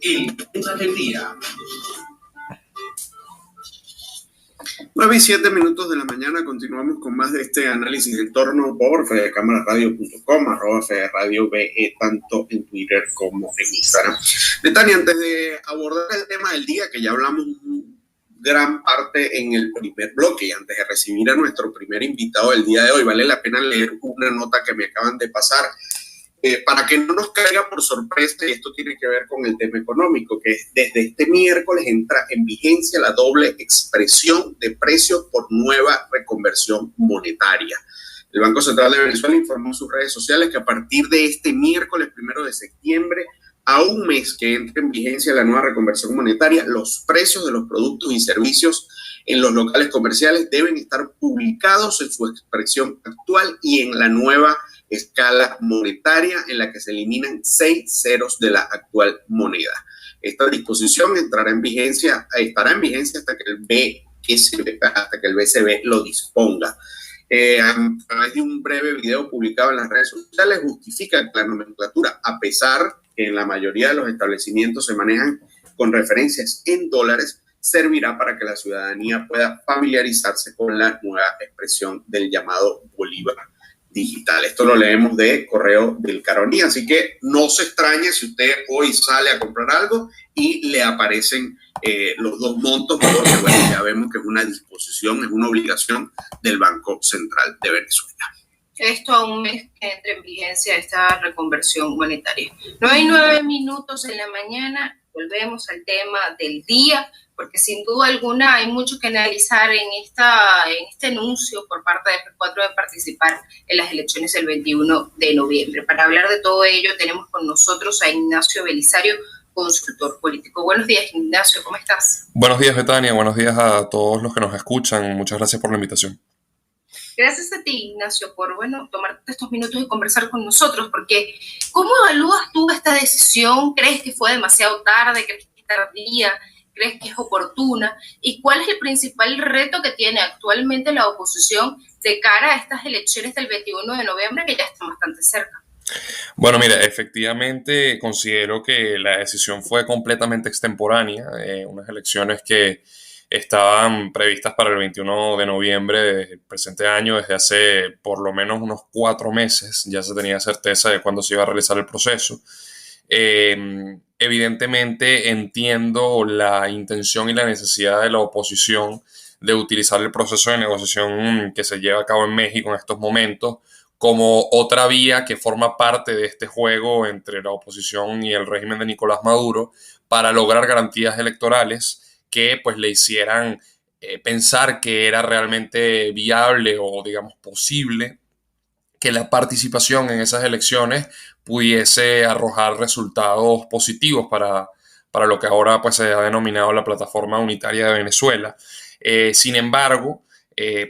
El tema del día. 9:07 de la mañana, continuamos con más de este análisis del torno por fedecamarasradio.com, @federadiobe, tanto en Twitter como en Instagram. Tania, antes de abordar el tema del día, que ya hablamos gran parte en el primer bloque, y antes de recibir a nuestro primer invitado del día de hoy, vale la pena leer una nota que me acaban de pasar, para que no nos caiga por sorpresa, y esto tiene que ver con el tema económico, que desde este miércoles entra en vigencia la doble expresión de precios por nueva reconversión monetaria. El Banco Central de Venezuela informó en sus redes sociales que a partir de este miércoles 1 de septiembre, a un mes que entre en vigencia la nueva reconversión monetaria, los precios de los productos y servicios en los locales comerciales deben estar publicados en su expresión actual y en la nueva escala monetaria, en la que se eliminan 6 ceros de la actual moneda. Esta disposición estará en vigencia hasta que el BCB lo disponga. A través de un breve video publicado en las redes sociales, justifica que la nomenclatura, a pesar que en la mayoría de los establecimientos se manejan con referencias en dólares, servirá para que la ciudadanía pueda familiarizarse con la nueva expresión del llamado Bolívar digital. Esto lo leemos de Correo del Caroní, así que no se extrañe si usted hoy sale a comprar algo y le aparecen los dos montos, porque bueno, ya vemos que es una disposición, es una obligación del Banco Central de Venezuela. Esto a un mes que entre en vigencia esta reconversión monetaria. 9:09 en la mañana, volvemos al tema del día, porque sin duda alguna hay mucho que analizar en este anuncio por parte de F4 de participar en las elecciones del 21 de noviembre. Para hablar de todo ello tenemos con nosotros a Ignacio Belisario, consultor político. Buenos días, Ignacio, ¿cómo estás? Buenos días, Betania, buenos días a todos los que nos escuchan. Muchas gracias por la invitación. Gracias a ti, Ignacio, por tomarte estos minutos y conversar con nosotros, porque ¿cómo evalúas tú esta decisión? ¿Crees que fue demasiado tarde? ¿Crees que es tardía? ¿Crees que es oportuna? ¿Y cuál es el principal reto que tiene actualmente la oposición de cara a estas elecciones del 21 de noviembre, que ya están bastante cerca? Bueno, mira, efectivamente considero que la decisión fue completamente extemporánea. Unas elecciones que estaban previstas para el 21 de noviembre del presente año. Desde hace por lo menos unos 4 meses ya se tenía certeza de cuándo se iba a realizar el proceso. Evidentemente entiendo la intención y la necesidad de la oposición de utilizar el proceso de negociación que se lleva a cabo en México en estos momentos como otra vía que forma parte de este juego entre la oposición y el régimen de Nicolás Maduro para lograr garantías electorales que pues le hicieran pensar que era realmente viable o digamos posible que la participación en esas elecciones pudiese arrojar resultados positivos para lo que ahora pues se ha denominado la Plataforma Unitaria de Venezuela. Sin embargo,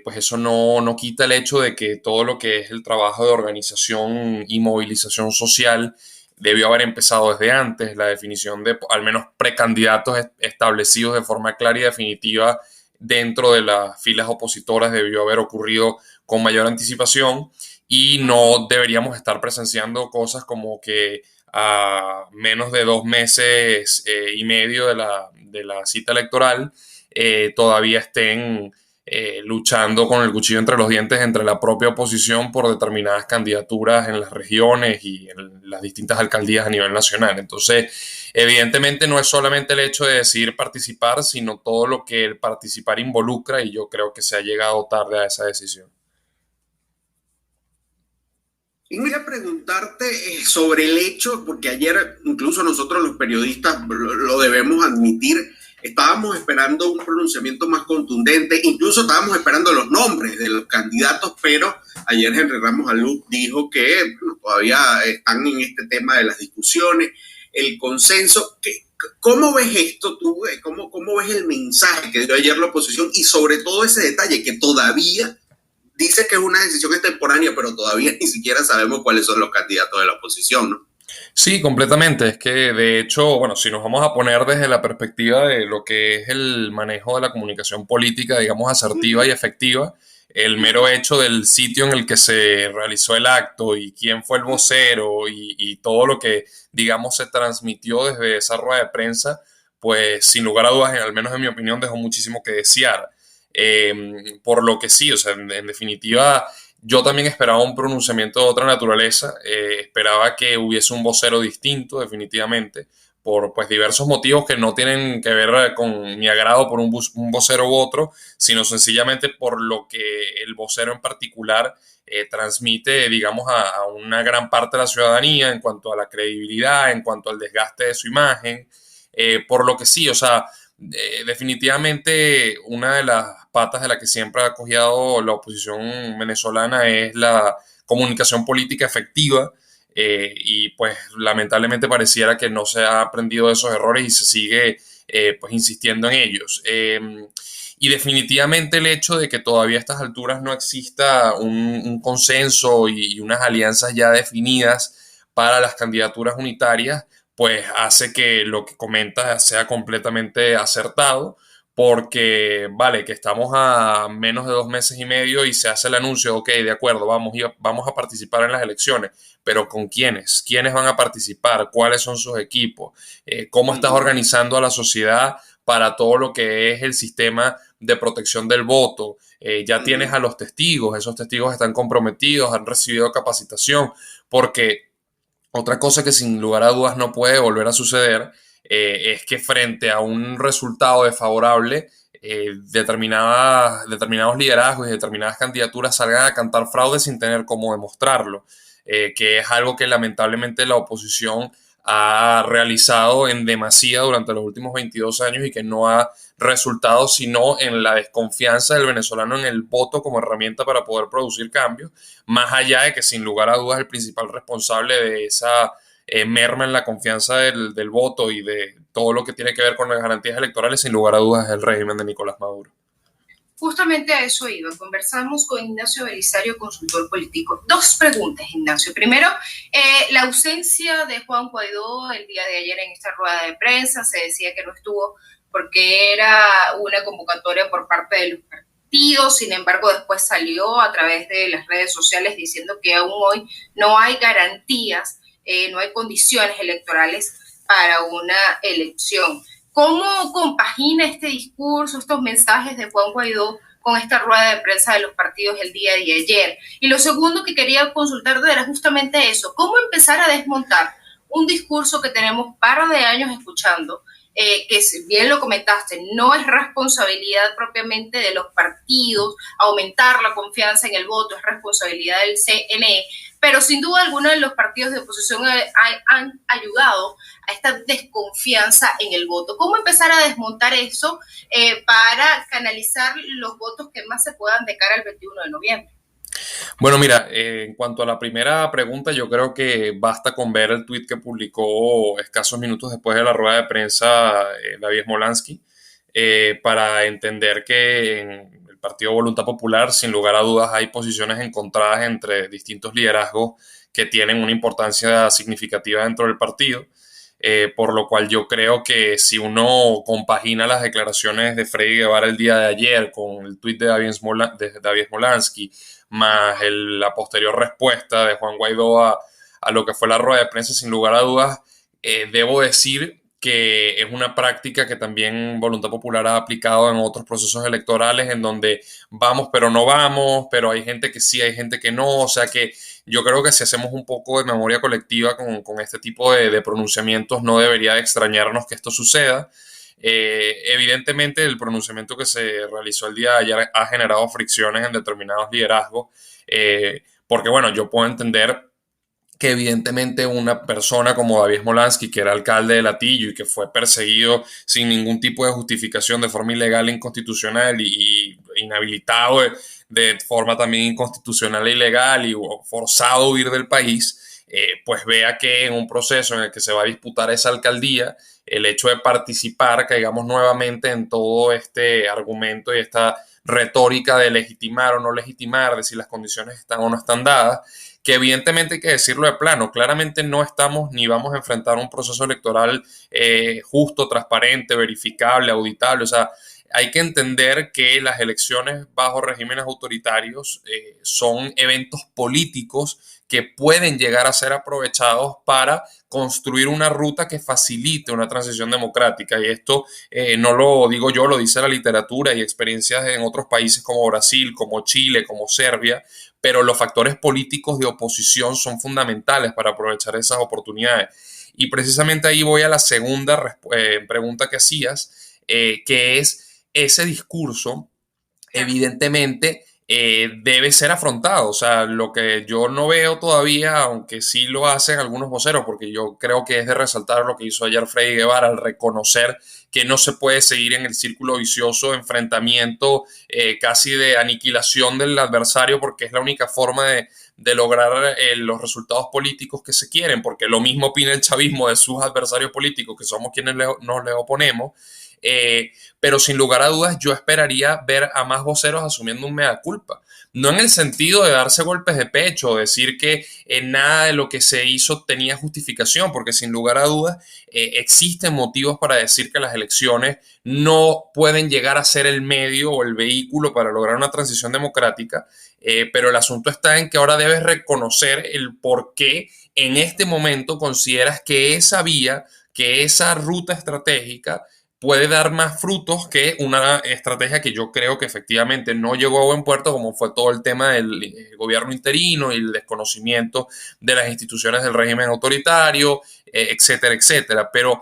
pues eso no quita el hecho de que todo lo que es el trabajo de organización y movilización social debió haber empezado desde antes. La definición de al menos precandidatos establecidos de forma clara y definitiva dentro de las filas opositoras debió haber ocurrido con mayor anticipación, y no deberíamos estar presenciando cosas como que a menos de 2 meses y medio de la cita electoral todavía estén luchando con el cuchillo entre los dientes entre la propia oposición por determinadas candidaturas en las regiones y en las distintas alcaldías a nivel nacional. Entonces, evidentemente no es solamente el hecho de decidir participar, sino todo lo que el participar involucra, y yo creo que se ha llegado tarde a esa decisión. Y voy a preguntarte sobre el hecho, porque ayer incluso nosotros los periodistas lo debemos admitir, estábamos esperando un pronunciamiento más contundente, incluso estábamos esperando los nombres de los candidatos, pero ayer Henry Ramos Alú dijo que todavía están en este tema de las discusiones, el consenso. ¿Cómo ves esto tú? ¿Cómo ves el mensaje que dio ayer la oposición? Y sobre todo ese detalle que todavía dice que es una decisión extemporánea, pero todavía ni siquiera sabemos cuáles son los candidatos de la oposición, ¿no? Sí, completamente. Es que, de hecho, bueno, si nos vamos a poner desde la perspectiva de lo que es el manejo de la comunicación política, digamos, asertiva y efectiva, el mero hecho del sitio en el que se realizó el acto y quién fue el vocero y todo lo que, digamos, se transmitió desde esa rueda de prensa, pues sin lugar a dudas, al menos en mi opinión, dejó muchísimo que desear. Por lo que sí, o sea, en definitiva, yo también esperaba un pronunciamiento de otra naturaleza, esperaba que hubiese un vocero distinto, definitivamente, por pues diversos motivos que no tienen que ver con mi agrado por un vocero u otro, sino sencillamente por lo que el vocero en particular transmite, digamos, a una gran parte de la ciudadanía en cuanto a la credibilidad, en cuanto al desgaste de su imagen, por lo que sí, o sea, definitivamente una de las patas de la que siempre ha cojeado la oposición venezolana es la comunicación política efectiva, y pues lamentablemente pareciera que no se ha aprendido de esos errores y se sigue pues insistiendo en ellos. Y definitivamente el hecho de que todavía a estas alturas no exista un consenso y unas alianzas ya definidas para las candidaturas unitarias, pues hace que lo que comentas sea completamente acertado, porque vale, que estamos a menos de 2 meses y medio y se hace el anuncio, ok, de acuerdo, vamos a participar en las elecciones, pero ¿con quiénes? ¿Quiénes van a participar? ¿Cuáles son sus equipos? ¿Cómo estás organizando a la sociedad para todo lo que es el sistema de protección del voto? Ya tienes a los testigos, esos testigos están comprometidos, han recibido capacitación, porque otra cosa que sin lugar a dudas no puede volver a suceder es que frente a un resultado desfavorable, determinados liderazgos y determinadas candidaturas salgan a cantar fraude sin tener cómo demostrarlo, que es algo que lamentablemente la oposición ha realizado en demasía durante los últimos 22 años y que no ha resultado sino en la desconfianza del venezolano en el voto como herramienta para poder producir cambios, más allá de que sin lugar a dudas el principal responsable de esa merma en la confianza del voto y de todo lo que tiene que ver con las garantías electorales, sin lugar a dudas es el régimen de Nicolás Maduro. Justamente a eso iba. Conversamos con Ignacio Belisario, consultor político. Dos preguntas, Ignacio. Primero, la ausencia de Juan Guaidó el día de ayer en esta rueda de prensa. Se decía que no estuvo porque era una convocatoria por parte de los partidos. Sin embargo, después salió a través de las redes sociales diciendo que aún hoy no hay garantías, no hay condiciones electorales para una elección. ¿Cómo compagina este discurso, estos mensajes de Juan Guaidó con esta rueda de prensa de los partidos el día de ayer? Y lo segundo que quería consultarte era justamente eso, ¿cómo empezar a desmontar un discurso que tenemos par de años escuchando, que si bien lo comentaste, no es responsabilidad propiamente de los partidos aumentar la confianza en el voto, es responsabilidad del CNE, pero sin duda alguna los partidos de oposición han ayudado a esta desconfianza en el voto? ¿Cómo empezar a desmontar eso para canalizar los votos que más se puedan de cara al 21 de noviembre? Bueno, mira, en cuanto a la primera pregunta, yo creo que basta con ver el tuit que publicó escasos minutos después de la rueda de prensa David Smolansky para entender que en el Partido Voluntad Popular, sin lugar a dudas, hay posiciones encontradas entre distintos liderazgos que tienen una importancia significativa dentro del partido. Por lo cual yo creo que si uno compagina las declaraciones de Freddy Guevara el día de ayer con el tuit de David Smolansky, más la posterior respuesta de Juan Guaidó a lo que fue la rueda de prensa, sin lugar a dudas, debo decir que es una práctica que también Voluntad Popular ha aplicado en otros procesos electorales en donde vamos pero no vamos, pero hay gente que sí, hay gente que no, o sea que yo creo que si hacemos un poco de memoria colectiva con este tipo de pronunciamientos no debería de extrañarnos que esto suceda. Evidentemente el pronunciamiento que se realizó el día de ayer ha generado fricciones en determinados liderazgos, porque bueno, yo puedo entender que evidentemente una persona como David Smolansky, que era alcalde de Latillo y que fue perseguido sin ningún tipo de justificación de forma ilegal e inconstitucional y inhabilitado de forma también inconstitucional e ilegal y forzado a huir del país, pues vea que en un proceso en el que se va a disputar esa alcaldía, el hecho de participar, caigamos nuevamente en todo este argumento y esta retórica de legitimar o no legitimar, de si las condiciones están o no están dadas, que evidentemente hay que decirlo de plano, claramente no estamos ni vamos a enfrentar un proceso electoral justo, transparente, verificable, auditable, o sea, hay que entender que las elecciones bajo regímenes autoritarios son eventos políticos que pueden llegar a ser aprovechados para construir una ruta que facilite una transición democrática. Y esto no lo digo yo, lo dice la literatura y experiencias en otros países como Brasil, como Chile, como Serbia, pero los factores políticos de oposición son fundamentales para aprovechar esas oportunidades. Y precisamente ahí voy a la segunda pregunta que hacías, que es ese discurso, evidentemente, debe ser afrontado. O sea, lo que yo no veo todavía, aunque sí lo hacen algunos voceros, porque yo creo que es de resaltar lo que hizo ayer Freddy Guevara al reconocer que no se puede seguir en el círculo vicioso, enfrentamiento casi de aniquilación del adversario, porque es la única forma de lograr los resultados políticos que se quieren, porque lo mismo opina el chavismo de sus adversarios políticos, que somos quienes nos les oponemos. Pero sin lugar a dudas yo esperaría ver a más voceros asumiendo un mea culpa, no en el sentido de darse golpes de pecho o decir que nada de lo que se hizo tenía justificación, porque sin lugar a dudas existen motivos para decir que las elecciones no pueden llegar a ser el medio o el vehículo para lograr una transición democrática, pero el asunto está en que ahora debes reconocer el por qué en este momento consideras que esa vía, que esa ruta estratégica puede dar más frutos que una estrategia que yo creo que efectivamente no llegó a buen puerto, como fue todo el tema del gobierno interino y el desconocimiento de las instituciones del régimen autoritario, etcétera, etcétera. Pero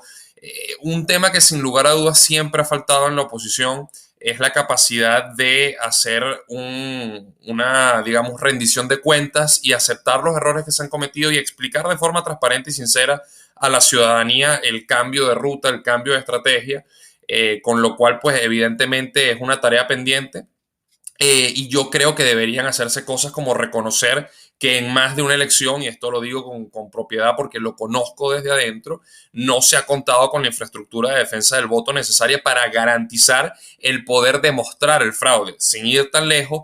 un tema que sin lugar a dudas siempre ha faltado en la oposición es la capacidad de hacer una, digamos, rendición de cuentas y aceptar los errores que se han cometido y explicar de forma transparente y sincera a la ciudadanía el cambio de ruta, el cambio de estrategia, con lo cual pues evidentemente es una tarea pendiente, y yo creo que deberían hacerse cosas como reconocer que en más de una elección, y esto lo digo con propiedad porque lo conozco desde adentro, no se ha contado con la infraestructura de defensa del voto necesaria para garantizar el poder demostrar el fraude. Sin ir tan lejos,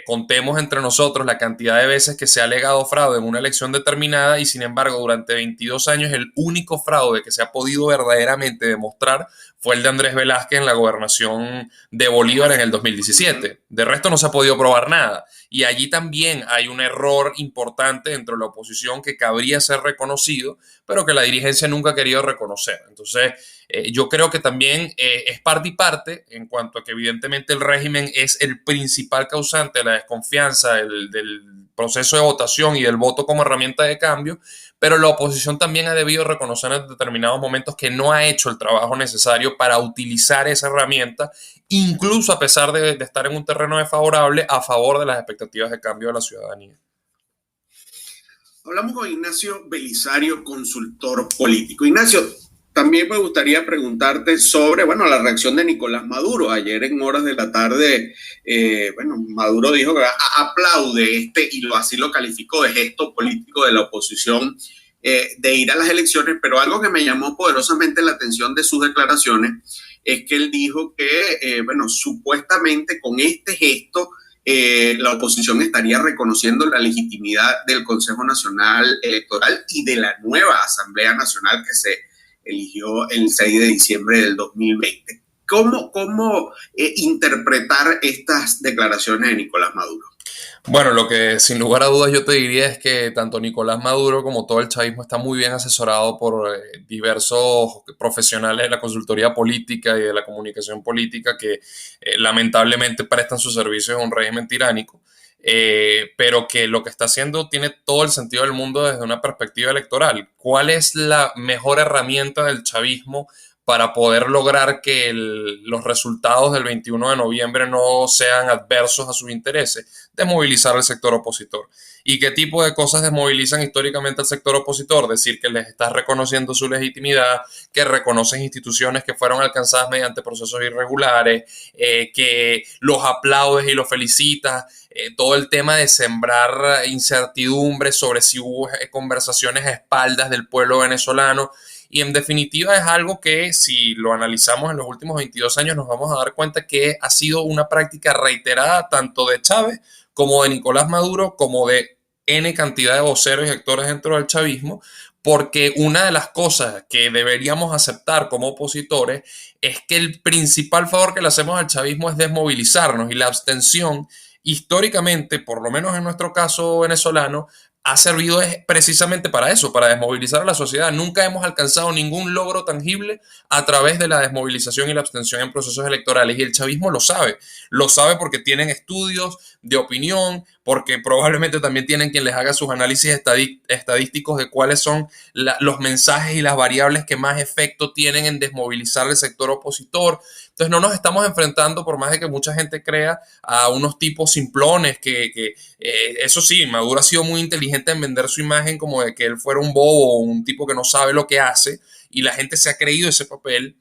contemos entre nosotros la cantidad de veces que se ha alegado fraude en una elección determinada y sin embargo durante 22 años el único fraude que se ha podido verdaderamente demostrar fue el de Andrés Velázquez en la gobernación de Bolívar en el 2017. De resto no se ha podido probar nada. Y allí también hay un error importante dentro de la oposición que cabría ser reconocido, pero que la dirigencia nunca ha querido reconocer. Entonces, yo creo que también es parte y parte en cuanto a que evidentemente el régimen es el principal causante de la desconfianza del proceso de votación y del voto como herramienta de cambio, pero la oposición también ha debido reconocer en determinados momentos que no ha hecho el trabajo necesario para utilizar esa herramienta, incluso a pesar de estar en un terreno desfavorable a favor de las expectativas de cambio de la ciudadanía. Hablamos con Ignacio Belisario, consultor político. Ignacio, también me gustaría preguntarte sobre, bueno, la reacción de Nicolás Maduro. Ayer en horas de la tarde, Maduro dijo que aplaude y así lo calificó de gesto político de la oposición, de ir a las elecciones, pero algo que me llamó poderosamente la atención de sus declaraciones es que él dijo que, supuestamente con este gesto, la oposición estaría reconociendo la legitimidad del Consejo Nacional Electoral y de la nueva Asamblea Nacional que se eligió el 6 de diciembre del 2020. ¿Cómo interpretar estas declaraciones de Nicolás Maduro? Bueno, lo que sin lugar a dudas yo te diría es que tanto Nicolás Maduro como todo el chavismo está muy bien asesorado por diversos profesionales de la consultoría política y de la comunicación política que lamentablemente prestan sus servicios a un régimen tiránico, pero que lo que está haciendo tiene todo el sentido del mundo desde una perspectiva electoral. ¿Cuál es la mejor herramienta del chavismo para poder lograr que los resultados del 21 de noviembre no sean adversos a sus intereses? Desmovilizar al sector opositor. ¿Y qué tipo de cosas desmovilizan históricamente al sector opositor? Decir que les estás reconociendo su legitimidad, que reconocen instituciones que fueron alcanzadas mediante procesos irregulares, que los aplaudes y los felicitas, todo el tema de sembrar incertidumbre sobre si hubo conversaciones a espaldas del pueblo venezolano. Y en definitiva es algo que si lo analizamos en los últimos 22 años nos vamos a dar cuenta que ha sido una práctica reiterada tanto de Chávez como de Nicolás Maduro como de N cantidad de voceros y actores dentro del chavismo, porque una de las cosas que deberíamos aceptar como opositores es que el principal favor que le hacemos al chavismo es desmovilizarnos, y la abstención históricamente, por lo menos en nuestro caso venezolano, ha servido precisamente para eso, para desmovilizar a la sociedad. Nunca hemos alcanzado ningún logro tangible a través de la desmovilización y la abstención en procesos electorales, y el chavismo lo sabe porque tienen estudios de opinión, porque probablemente también tienen quien les haga sus análisis estadísticos de cuáles son los mensajes y las variables que más efecto tienen en desmovilizar el sector opositor. Entonces no nos estamos enfrentando, por más de que mucha gente crea, a unos tipos simplones que eso sí, Maduro ha sido muy inteligente en vender su imagen como de que él fuera un bobo o un tipo que no sabe lo que hace, y la gente se ha creído ese papel.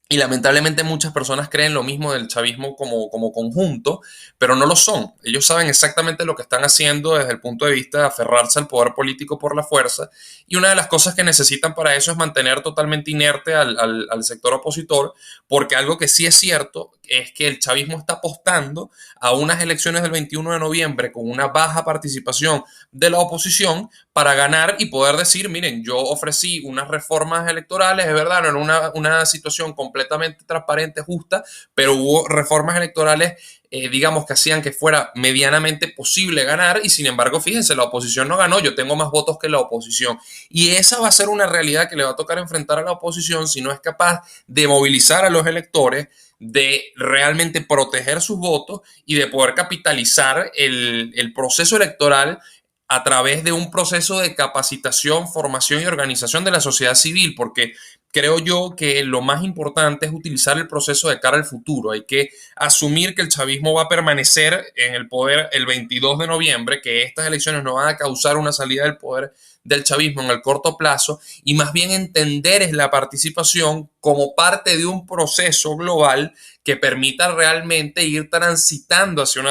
Y lamentablemente muchas personas creen lo mismo del chavismo como conjunto, pero no lo son. Ellos saben exactamente lo que están haciendo desde el punto de vista de aferrarse al poder político por la fuerza, y una de las cosas que necesitan para eso es mantener totalmente inerte al sector opositor, porque algo que sí es cierto es que el chavismo está apostando a unas elecciones del 21 de noviembre con una baja participación de la oposición para ganar y poder decir, miren, yo ofrecí unas reformas electorales, es verdad, no era una situación completamente transparente, justa, pero hubo reformas electorales, digamos, que hacían que fuera medianamente posible ganar, y sin embargo, fíjense, la oposición no ganó, yo tengo más votos que la oposición. Y esa va a ser una realidad que le va a tocar enfrentar a la oposición si no es capaz de movilizar a los electores, de realmente proteger sus votos y de poder capitalizar el proceso electoral a través de un proceso de capacitación, formación y organización de la sociedad civil, porque creo yo que lo más importante es utilizar el proceso de cara al futuro. Hay que asumir que el chavismo va a permanecer en el poder el 22 de noviembre, que estas elecciones no van a causar una salida del poder del chavismo en el corto plazo, y más bien entender es la participación como parte de un proceso global que permita realmente ir transitando hacia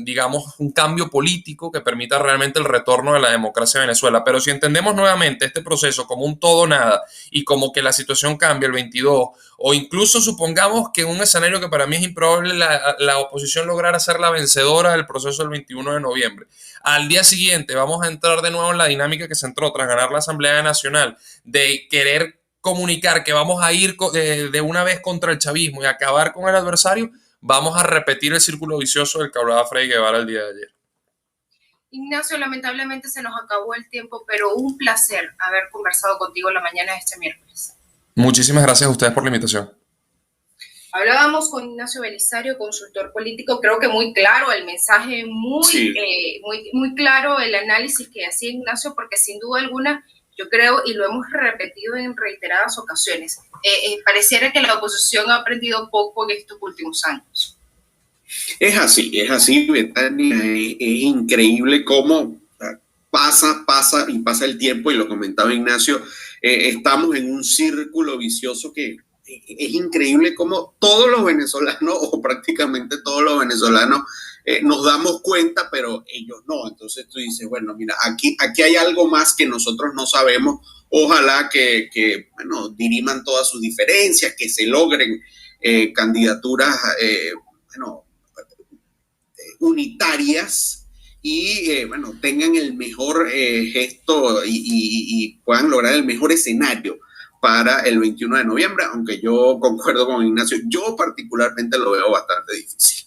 digamos, un cambio político que permita realmente el retorno de la democracia en Venezuela. Pero si entendemos nuevamente este proceso como un todo nada y como que la situación cambia el 22, o incluso supongamos que en un escenario que para mí es improbable, la oposición lograra ser la vencedora del proceso del 21 de noviembre, al día siguiente vamos a entrar de nuevo en la dinámica que se entró tras ganar la Asamblea Nacional, de querer comunicar que vamos a ir de una vez contra el chavismo y acabar con el adversario. Vamos a repetir el círculo vicioso del que hablaba Freddy Guevara el día de ayer. Ignacio, lamentablemente se nos acabó el tiempo, pero un placer haber conversado contigo la mañana de este miércoles. Muchísimas gracias a ustedes por la invitación. Hablábamos con Ignacio Belisario, consultor político, creo que muy claro el mensaje, muy claro el análisis que hacía Ignacio, porque sin duda alguna, yo creo, y lo hemos repetido en reiteradas ocasiones, pareciera que la oposición ha aprendido poco en estos últimos años. Es así, Betania, es increíble cómo pasa el tiempo, y lo comentaba Ignacio, estamos en un círculo vicioso que es increíble cómo todos los venezolanos, o prácticamente todos los venezolanos, nos damos cuenta, pero ellos no. Entonces tú dices, bueno, mira, aquí hay algo más que nosotros no sabemos. Ojalá que diriman todas sus diferencias, que se logren candidaturas, unitarias, y tengan el mejor gesto y puedan lograr el mejor escenario para el 21 de noviembre, aunque yo concuerdo con Ignacio, yo particularmente lo veo bastante difícil.